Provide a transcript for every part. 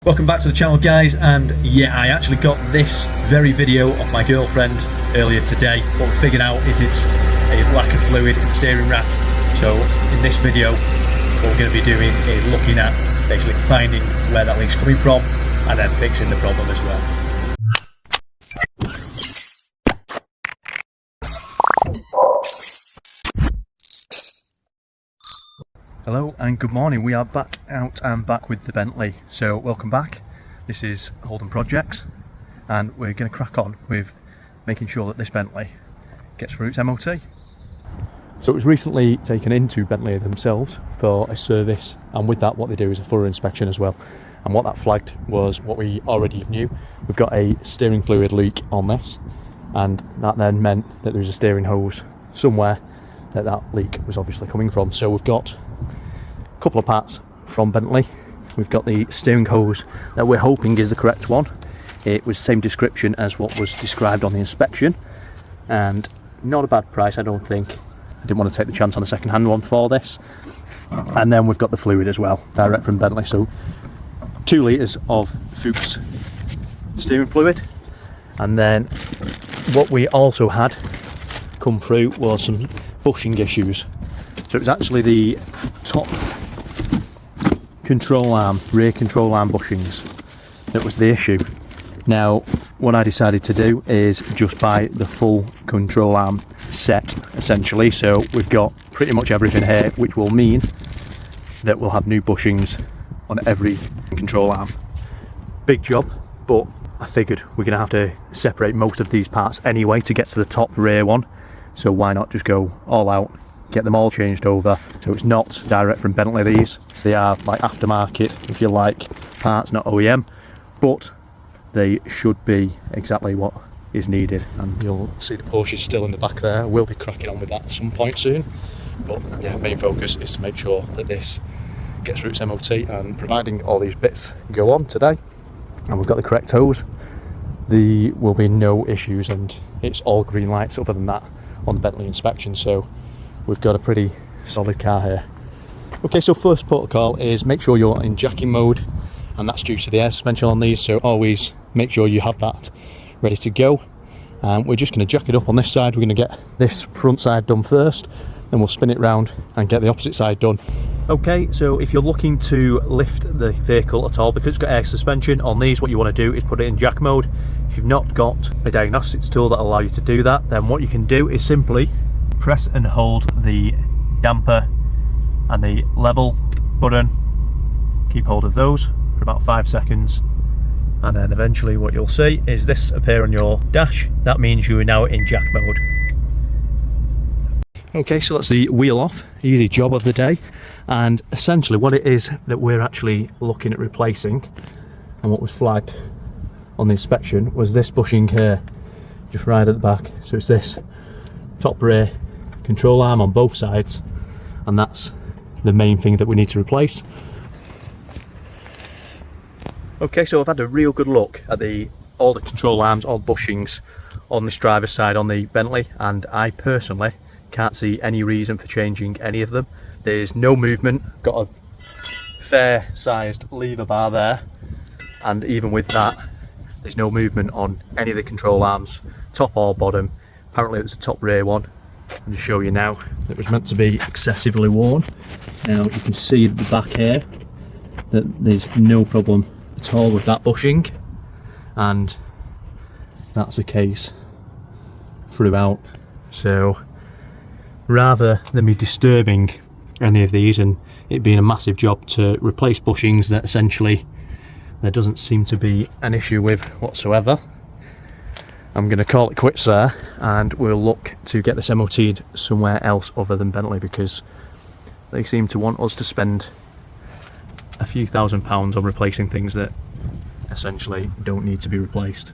Welcome back to the channel, guys, and yeah, I actually got this very video off my girlfriend earlier today. What we figured out is it's a lack of fluid in the steering rack. So in this video, what we're going to be doing is looking at basically finding where that leak's coming from and then fixing the problem as well. Hello and good morning. We are back out and back with the Bentley. So welcome back. This is Holden Projects and we're going to crack on with making sure that this Bentley gets through its MOT. So it was recently taken into Bentley themselves for a service, and with that what they do is a thorough inspection as well. And what that flagged was what we already knew. We've got a steering fluid leak on this, and that then meant that there was a steering hose somewhere that leak was obviously coming from. So we've got a couple of parts from Bentley. We've got the steering hose that we're hoping is the correct one. It was the same description as what was described on the inspection, and not a bad price, I don't think. I didn't want to take the chance on a second-hand one for this. And then we've got the fluid as well, direct from Bentley. So 2 litres of Fuchs steering fluid. And then what we also had come through was some bushing issues. So it was actually the top control arm, rear control arm bushings that was the issue. Now what I decided to do is just buy the full control arm set essentially. So we've got pretty much everything here, which will mean that we'll have new bushings on every control arm. Big job, but I figured we're going to have to separate most of these parts anyway to get to the top rear one. So why not just go all out, get them all changed over. So it's not direct from Bentley, these, so they are like aftermarket, if you like, parts, not OEM, but they should be exactly what is needed. And you'll see the Porsche is still in the back there. We'll be cracking on with that at some point soon, but yeah, main focus is to make sure that this gets through its MOT, and providing all these bits go on today and we've got the correct hose, there will be no issues, and it's all green lights other than that on the Bentley inspection. So we've got a pretty solid car here. Okay, so first protocol is make sure you're in jacking mode, and that's due to the air suspension on these, so always make sure you have that ready to go. And we're just going to jack it up on this side. We're going to get this front side done first, then we'll spin it round and get the opposite side done. Okay, so if you're looking to lift the vehicle at all, because it's got air suspension on these, what you want to do is put it in jack mode. If you've not got a diagnostics tool that will allow you to do that, then what you can do is simply press and hold the damper and the level button, keep hold of those for about 5 seconds, and then eventually what you'll see is this appear on your dash. That means you are now in jack mode. Okay, so that's the wheel off, easy job of the day. And essentially what it is that we're actually looking at replacing, and what was flagged on the inspection, was this bushing here, just right at the back. So it's this top rear control arm on both sides, and that's the main thing that we need to replace. Okay, so I've had a real good look at all the control arms, all the bushings on this driver's side on the Bentley, and I personally can't see any reason for changing any of them. There's no movement, got a fair sized lever bar there, and even with that there's no movement on any of the control arms, top or bottom. Apparently it was the top rear one. I'll just show you now, it was meant to be excessively worn. Now you can see at the back here that there's no problem at all with that bushing, and that's the case throughout. So rather than me disturbing any of these and it being a massive job to replace bushings that essentially there doesn't seem to be an issue with whatsoever, I'm going to call it quits there, and we'll look to get this MOT'd somewhere else other than Bentley, because they seem to want us to spend a few £1000s on replacing things that essentially don't need to be replaced.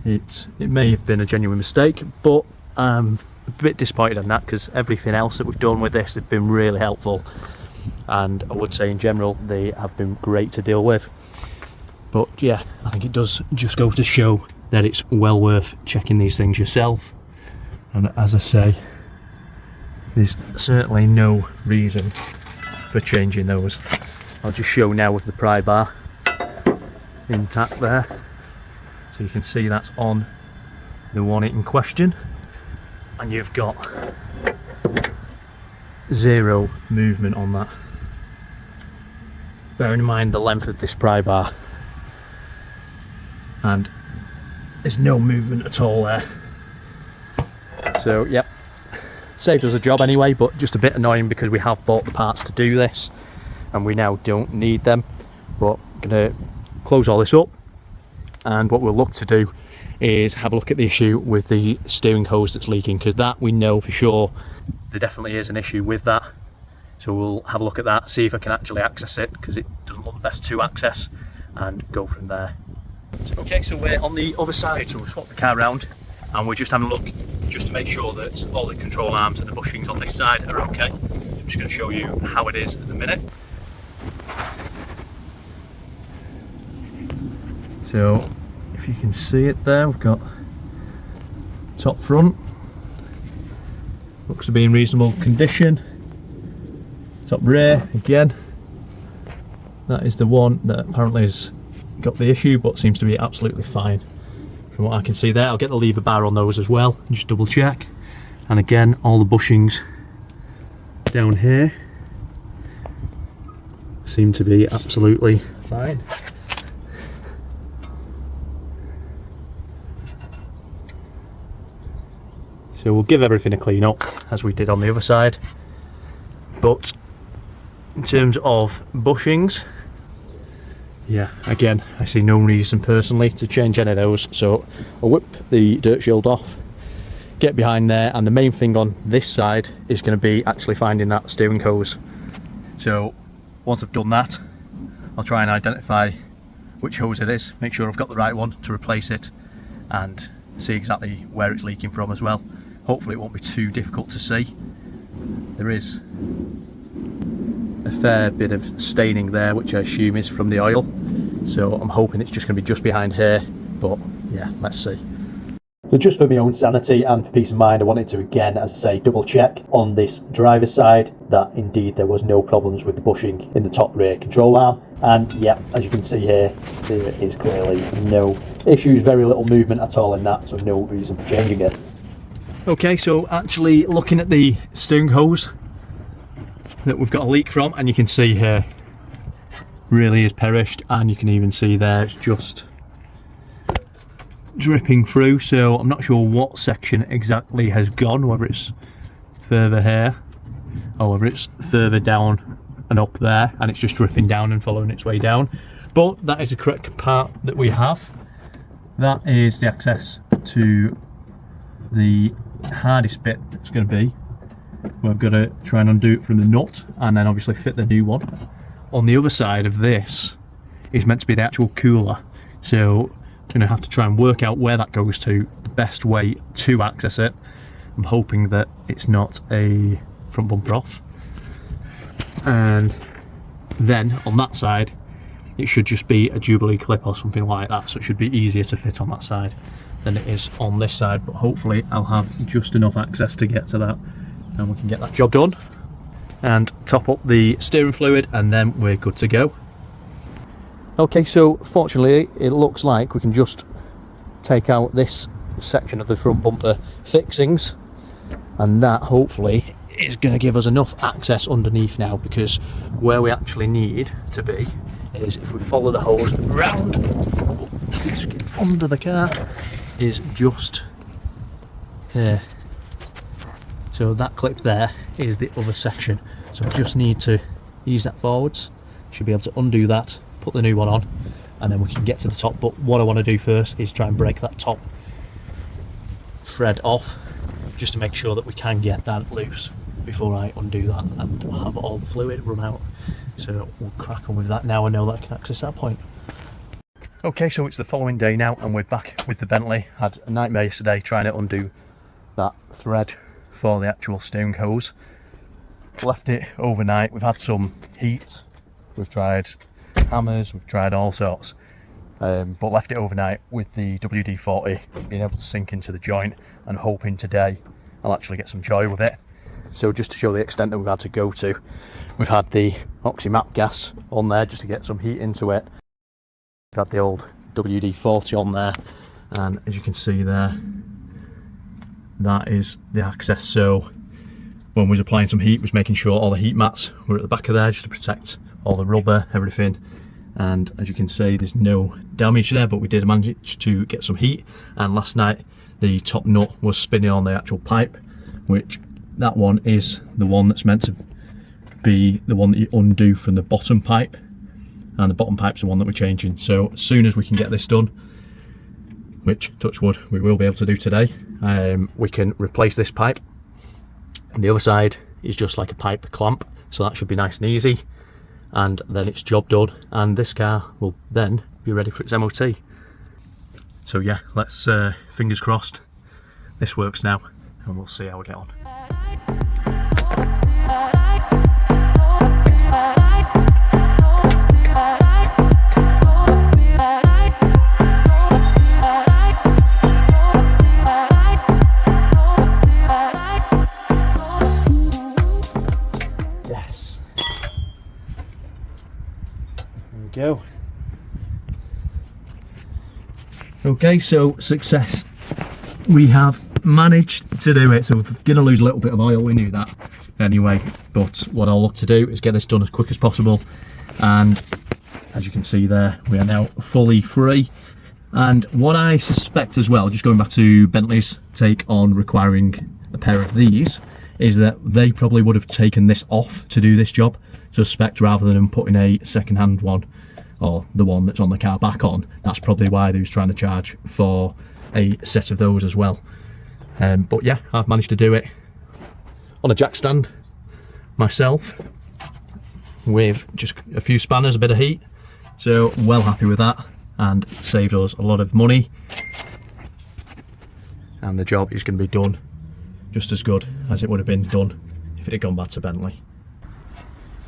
It may have been a genuine mistake, but I'm a bit disappointed on that, because everything else that we've done with this have been really helpful, and I would say in general they have been great to deal with. But yeah, I think it does just go to show that it's well worth checking these things yourself. And as I say, there's certainly no reason for changing those. I'll just show now with the pry bar. intact there, so you can see that's on the one in question, and you've got zero movement on that. Bearing in mind the length of this pry bar, and there's no movement at all there. So yep, saved us a job anyway, but just a bit annoying because we have bought the parts to do this and we now don't need them. But I'm gonna close all this up, and what we'll look to do is have a look at the issue with the steering hose that's leaking, because that we know for sure there definitely is an issue with that. So we'll have a look at that, see if I can actually access it, because it doesn't look the best to access, and go from there. Okay, so we're on the other side, so we'll swap the car around and we're just having a look just to make sure that all the control arms and the bushings on this side are okay. So I'm just going to show you how it is at the minute. So if you can see it there, we've got top front, looks to be in reasonable condition. Top rear, again, that is the one that apparently has got the issue, but seems to be absolutely fine from what I can see there. I'll get the lever bar on those as well and just double check. And again, all the bushings down here seem to be absolutely fine. So we'll give everything a clean up as we did on the other side, but in terms of bushings, yeah, again, I see no reason personally to change any of those. So I'll whip the dirt shield off, get behind there, and the main thing on this side is going to be actually finding that steering hose. So once I've done that, I'll try and identify which hose it is, make sure I've got the right one to replace it, and see exactly where it's leaking from as well. Hopefully it won't be too difficult to see. There is a fair bit of staining there, which I assume is from the oil, so I'm hoping it's just going to be just behind here, but yeah, let's see. So just for my own sanity and for peace of mind, I wanted to again, as I say, double check on this driver's side that indeed there was no problems with the bushing in the top rear control arm, and yeah, as you can see here, there is clearly no issues, very little movement at all in that, so no reason for changing it. Okay, so actually looking at the steering hose that we've got a leak from, and you can see here really is perished, and you can even see there it's just dripping through. So I'm not sure what section exactly has gone, whether it's further here or whether it's further down and up there, and it's just dripping down and following its way down. But that is the correct part that we have. That is the access to the hardest bit that's going to be. We've got to try and undo it from the nut and then obviously fit the new one. On the other side of this is meant to be the actual cooler, so I'm going to have to try and work out where that goes to, the best way to access it. I'm hoping that it's not a front bumper off, and then on that side it should just be a Jubilee clip or something like that, so it should be easier to fit on that side than it is on this side, but hopefully I'll have just enough access to get to that and we can get that job done and top up the steering fluid, and then we're good to go. Okay, so fortunately it looks like we can just take out this section of the front bumper fixings, and that hopefully is going to give us enough access underneath now, because where we actually need to be is if we follow the hose around under the car is just here. So that clip there is the other section, so I just need to ease that forwards. Should be able to undo that, put the new one on, and then we can get to the top. But what I want to do first is try and break that top thread off, just to make sure that we can get that loose before I undo that and have all the fluid run out. So we'll crack on with that now I know that I can access that point. Okay, so it's the following day now and we're back with the Bentley. Had a nightmare yesterday trying to undo that thread for the actual steering hose. Left it overnight. We've had some heat, we've tried hammers, we've tried all sorts, but left it overnight with the WD-40 being able to sink into the joint, and hoping today I'll actually get some joy with it. So just to show the extent that we've had to go to, we've had the oxymap gas on there just to get some heat into it. Got the old WD-40 on there, and as you can see there, that is the access. So when we was applying some heat, was making sure all the heat mats were at the back of there just to protect all the rubber, everything. And as you can see, there's no damage there, but we did manage to get some heat. And last night the top nut was spinning on the actual pipe, which that one is the one that's meant to be the one that you undo from the bottom pipe, and the bottom pipe's the one that we're changing. So as soon as we can get this done, which, touch wood, we will be able to do today, we can replace this pipe. And the other side is just like a pipe clamp, so that should be nice and easy, and then it's job done, and this car will then be ready for its MOT. So yeah, let's fingers crossed this works now, and we'll see how we get on. Yes. There we go. Okay, so success. We have managed to do it. So we're going to lose a little bit of oil, we knew that anyway, but what I'll look to do is get this done as quick as possible, and as you can see there, we are now fully free. And what I suspect as well, just going back to Bentley's take on requiring a pair of these, is that they probably would have taken this off to do this job, suspect, rather than putting a second-hand one, or the one that's on the car, back on. That's probably why they was trying to charge for a set of those as well. But yeah, I've managed to do it on a jack stand myself with just a few spanners, a bit of heat, so well happy with that, and saved us a lot of money, and the job is going to be done just as good as it would have been done if it had gone back to Bentley.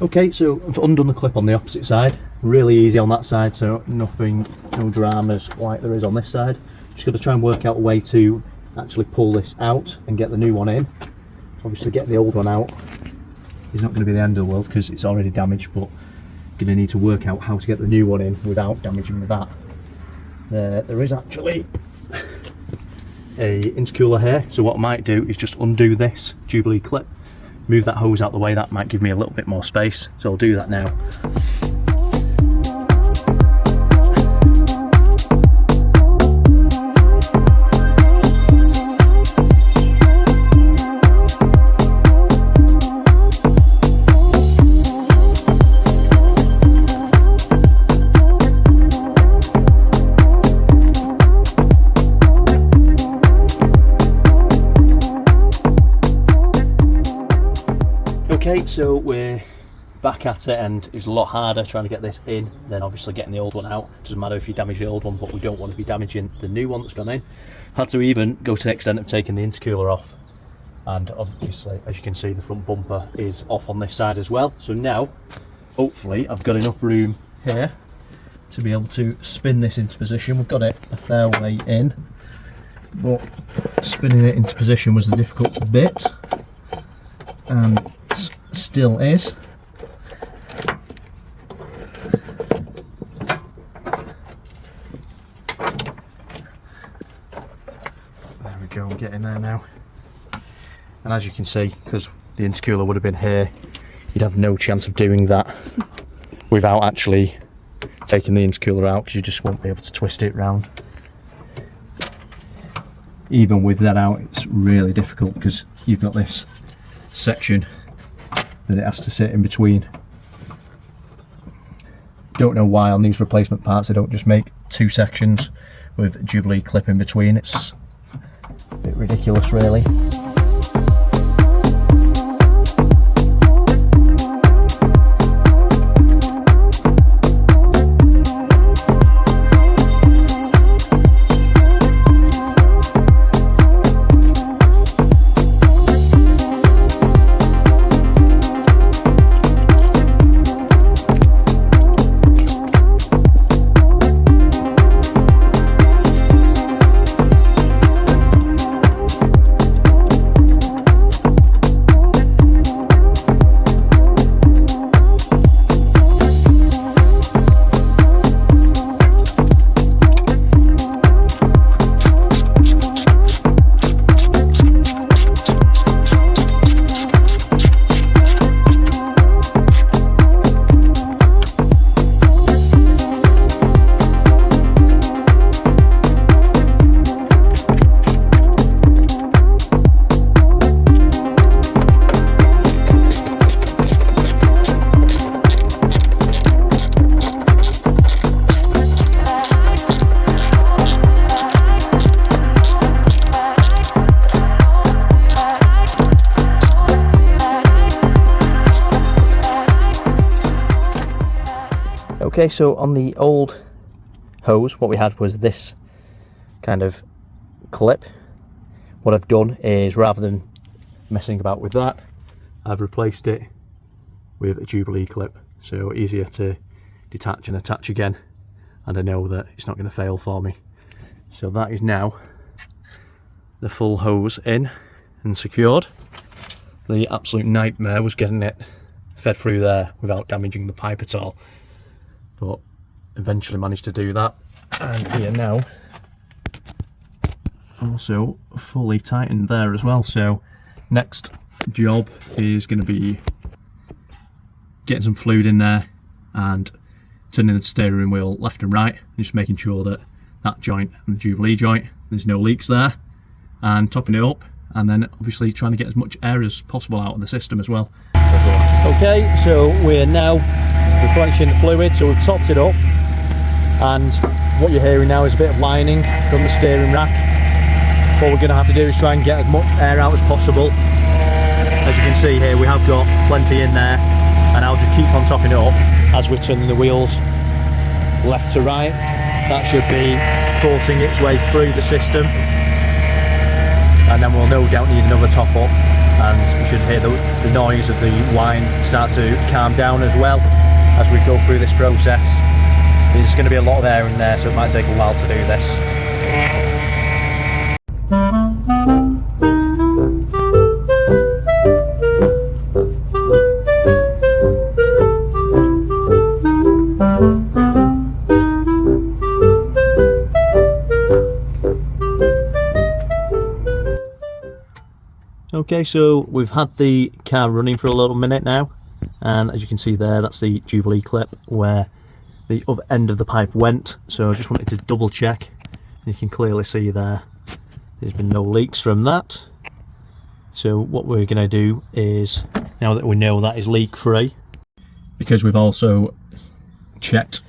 Okay, so I've undone the clip on the opposite side, really easy on that side, so nothing, no dramas like there is on this side. Just got to try and work out a way to actually pull this out and get the new one in. Obviously getting the old one out is not going to be the end of the world because it's already damaged, but going to need to work out how to get the new one in without damaging that. There is actually a intercooler here, so what I might do is just undo this Jubilee clip, move that hose out the way. That might give me a little bit more space, so I'll do that now. Okay, so we're back at it, and it's a lot harder trying to get this in than obviously getting the old one out. Doesn't matter if you damage the old one, but we don't want to be damaging the new one that's gone in. Had to even go to the extent of taking the intercooler off, and obviously, as you can see, the front bumper is off on this side as well. So now, hopefully, I've got enough room here to be able to spin this into position. We've got it a fair way in, but spinning it into position was the difficult bit, and still is. There we go, we're getting there now. And as you can see, because the intercooler would have been here, you'd have no chance of doing that without actually taking the intercooler out, because you just won't be able to twist it round. Even with that out, it's really difficult because you've got this section that it has to sit in between. Don't know why on these replacement parts they don't just make two sections with Jubilee clip in between. It's a bit ridiculous, really. Okay, so on the old hose, what we had was this kind of clip. What I've done is, rather than messing about with that, I've replaced it with a Jubilee clip, so easier to detach and attach again, and I know that it's not going to fail for me. So that is now the full hose in and secured. The absolute nightmare was getting it fed through there without damaging the pipe at all, but eventually managed to do that. And here now, also fully tightened there as well. So next job is going to be getting some fluid in there and turning the steering wheel left and right, and just making sure that that joint and the Jubilee joint, there's no leaks there, and topping it up, and then obviously trying to get as much air as possible out of the system as well. Okay, so we're now replenishing the fluid, so we've topped it up, and what you're hearing now is a bit of whining from the steering rack. What we're going to have to do is try and get as much air out as possible. As you can see here, we have got plenty in there, and I'll just keep on topping it up as we're turning the wheels left to right. That should be forcing its way through the system, and then we'll no doubt need another top up, and we should hear the noise of the whine start to calm down as well as we go through this process. There's going to be a lot of air in there, so it might take a while to do this. Okay, so we've had the car running for a little minute now, and as you can see there, that's the Jubilee clip where the other end of the pipe went. So I just wanted to double check. You can clearly see there's been no leaks from that. So what we're going to do is, now that we know that is leak free, because we've also checked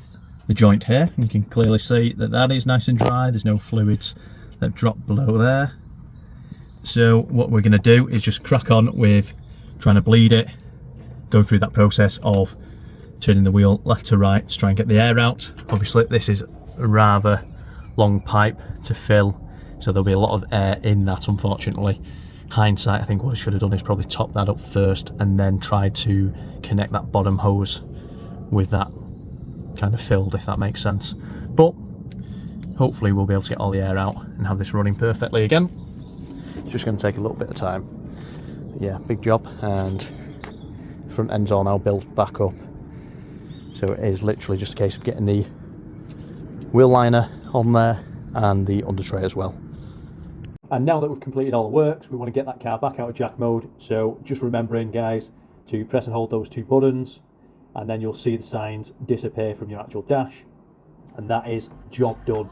the joint here, you can clearly see that that is nice and dry, there's no fluids that drop below there. So what we're going to do is just crack on with trying to bleed it, go through that process of turning the wheel left to right to try and get the air out. Obviously this is a rather long pipe to fill, so there'll be a lot of air in that, unfortunately. Hindsight, I think what I should have done is probably top that up first and then try to connect that bottom hose with that kind of filled, if that makes sense. But hopefully we'll be able to get all the air out and have this running perfectly again. It's just going to take a little bit of time. But yeah, big job, and front end's all now built back up. So it is literally just a case of getting the wheel liner on there and the under tray as well. And now that we've completed all the works, we want to get that car back out of jack mode. So just remembering, guys, to press and hold those two buttons, and then you'll see the signs disappear from your actual dash, and that is job done.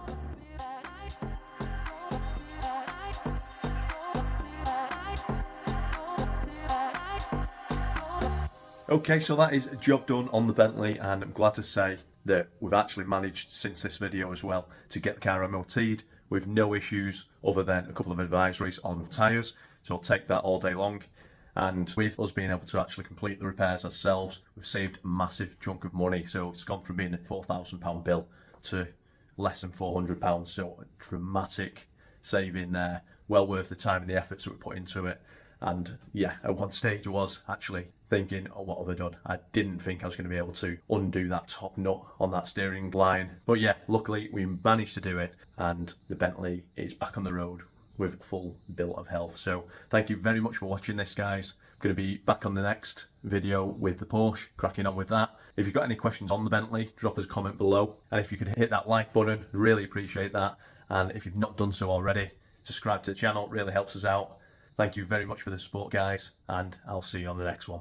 Okay, so that is a job done on the Bentley, and I'm glad to say that we've actually managed, since this video as well, to get the car MOT'd with no issues other than a couple of advisories on the tyres, so I'll take that all day long. And with us being able to actually complete the repairs ourselves, we've saved a massive chunk of money. So it's gone from being a £4,000 bill to less than £400, so a dramatic saving there. Well worth the time and the efforts that we put into it. And yeah, at one stage I was actually thinking, oh, what have I done? I didn't think I was going to be able to undo that top nut on that steering line. But yeah, luckily we managed to do it, and the Bentley is back on the road with full bill of health. So thank you very much for watching this, guys. I'm going to be back on the next video with the Porsche, cracking on with that. If you've got any questions on the Bentley, drop us a comment below. And if you could hit that like button, really appreciate that. And if you've not done so already, subscribe to the channel, it really helps us out. Thank you very much for the support, guys, and I'll see you on the next one.